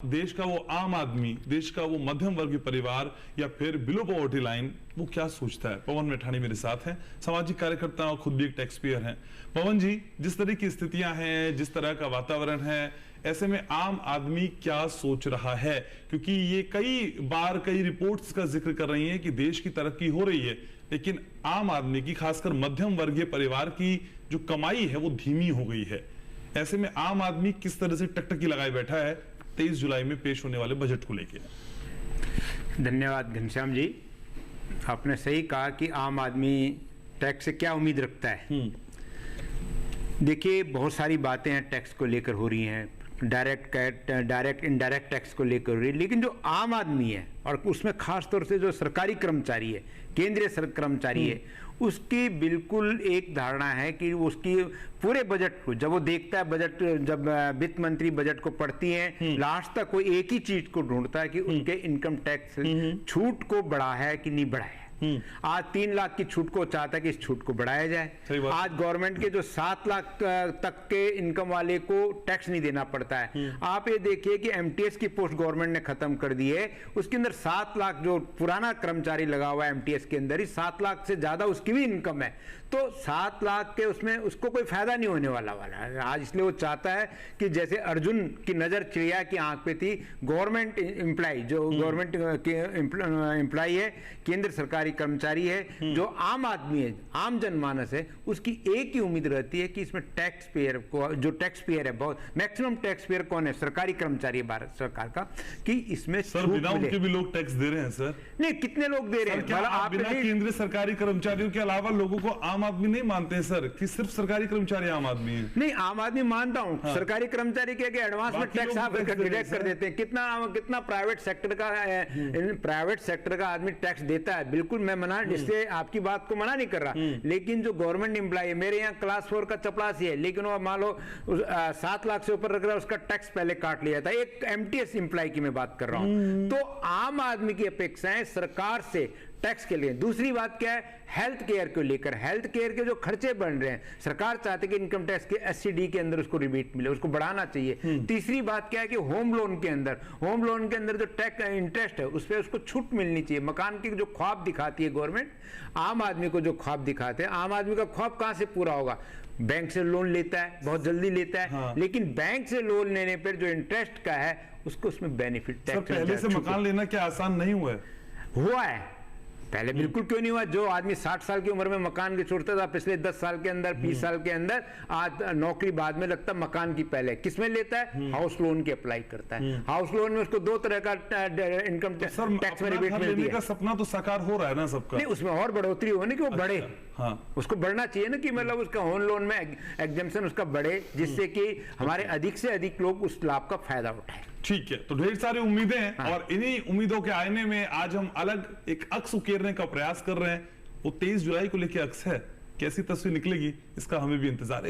देश का वो आम आदमी, देश का वो मध्यम वर्गीय परिवार या फिर बिलो पॉवर्टी लाइन वो क्या सोचता है। पवन मेठानी मेरे साथ हैं, सामाजिक कार्यकर्ता और खुद भी एक टैक्स पेयर हैं। पवन जी, जिस तरह की स्थितियां हैं, जिस तरह का वातावरण है, ऐसे में आम आदमी क्या सोच रहा है? क्योंकि ये कई रिपोर्ट्स का जिक्र कर रही हैं कि देश की तरक्की हो रही है, लेकिन आम आदमी की, खासकर मध्यम वर्गीय परिवार की जो कमाई है वो धीमी हो गई है। ऐसे में आम आदमी किस तरह से टकटकी लगाए बैठा है 23 जुलाई में पेश होने वाले बजट को लेकर? धन्यवाद घनश्याम जी, आपने सही कहा कि आम आदमी टैक्स से क्या उम्मीद रखता है। देखिए, बहुत सारी बातें हैं टैक्स को लेकर हो रही हैं, डायरेक्ट इनडायरेक्ट टैक्स को लेकर हो रही है, लेकिन जो आम आदमी है और उसमें खास तौर से जो सरकारी कर्मचारी है, केंद्रीय कर्मचारी है, उसकी बिल्कुल एक धारणा है कि उसकी पूरे बजट को जब वो देखता है, बजट जब वित्त मंत्री बजट को पढ़ती हैं, लास्ट तक वो एक ही चीज को ढूंढता है कि उनके इनकम टैक्स छूट को बढ़ा है कि नहीं बढ़ा है। आज 3 लाख की छूट को चाहता है कि इस छूट को बढ़ाया जाए। आज गवर्नमेंट के जो 7 लाख तक के इनकम वाले को टैक्स नहीं देना पड़ता है। आप ये देखिए कि एमटीएस की पोस्ट गवर्नमेंट ने खत्म कर दी है, उसके अंदर 7 लाख जो पुराना कर्मचारी लगा हुआ है एमटीएस के अंदर ही 7 लाख से ज्यादा उसकी भी इनकम है, तो 7 लाख के उसमें उसको कोई फायदा नहीं होने वाला है आज। इसलिए वो चाहता है कि जैसे अर्जुन की नजर चिड़िया की आंख पे थी, गवर्नमेंट एम्प्लॉय जो गवर्नमेंट के एम्प्लॉय है, केंद्र सरकारी कर्मचारी है, जो आम आदमी है, आम जनमानस है, उसकी एक ही उम्मीद रहती है कि इसमें टैक्स पेयर को, जो टैक्स पेयर है, बहुत मैक्सिमम टैक्स पेयर कौन है? सरकारी कर्मचारी है भारत सरकार का, कि इसमें सर बिना उनके भी लोग टैक्स दे रहे हैं। सर नहीं, कितने लोग दे रहे हैं? आप बिना केंद्रीय सरकारी कर्मचारियों के अलावा लोगों को आम आदमी नहीं मानते हैं सर, कि सिर्फ सरकारी कर्मचारी आम आदमी है? नहीं, आम आदमी मानता हूं। हाँ। सरकारी कर्मचारी के एडवांस में टैक्स आप डिडक्ट कर देते हैं। कितना प्राइवेट सेक्टर का आदमी टैक्स देता है, बिल्कुल मैं मना, इससे आपकी बात को मना नहीं कर रहा, लेकिन जो गवर्नमेंट एम्प्लॉय है, मेरे यहाँ क्लास 4 का चपरासी है, लेकिन वो मान लो 7 लाख से ऊपर रख रहा है, उसका टैक्स पहले काट लिया था। एक एमटीएस एम्प्लॉय की मैं बात कर रहा हूं। तो आम आदमी की अपेक्षाएं सरकार से टैक्स के लिए। दूसरी बात क्या है? हेल्थ केयर को लेकर, हेल्थ केयर के जो खर्चे बन रहे हैं, सरकार चाहती है कि इनकम टैक्स के 80D के अंदर उसको रिबेट मिले, उसको बढ़ाना चाहिए। तीसरी बात क्या है कि होम लोन के अंदर जो टैक्स इंटरेस्ट है उस पर उसको छूट मिलनी चाहिए। मकान की जो ख्वाब दिखाती है गवर्नमेंट, आम आदमी को जो ख्वाब दिखाते हैं, आम आदमी का ख्वाब कहां से पूरा होगा? बैंक से लोन लेता है, बहुत जल्दी लेता है। हाँ। लेकिन बैंक से लोन लेने पर जो इंटरेस्ट का है उसको उसमें बेनिफिट टैक्स। पहले से मकान लेना क्या आसान नहीं हुआ है? पहले बिल्कुल क्यों नहीं हुआ। जो आदमी 60 साल की उम्र में मकान की छोड़ता था, पिछले 10 साल के अंदर, 20 साल के अंदर, आज नौकरी बाद में लगता, मकान की पहले किसमें लेता है? हाउस लोन के अप्लाई करता है। हाउस लोन में उसको 2 तरह का इनकम टैक्स में रिबेट मिलती है। सपना तो साकार हो रहा है ना सबका। नहीं, उसमें और बढ़ोतरी हो ना कि वो बढ़े। हाँ। उसको बढ़ना चाहिए ना, कि मतलब उसका होम लोन में एग्जेम्पशन उसका बढ़े, जिससे कि हमारे अधिक से अधिक लोग उस लाभ का फायदा उठाए। ठीक है, तो ढेर सारी उम्मीदें हैं। हाँ। और इन्हीं उम्मीदों के आईने में आज हम अलग एक अक्स उकेरने का प्रयास कर रहे हैं। वो 23 जुलाई को लेकर अक्स है, कैसी तस्वीर निकलेगी इसका हमें भी इंतजार है।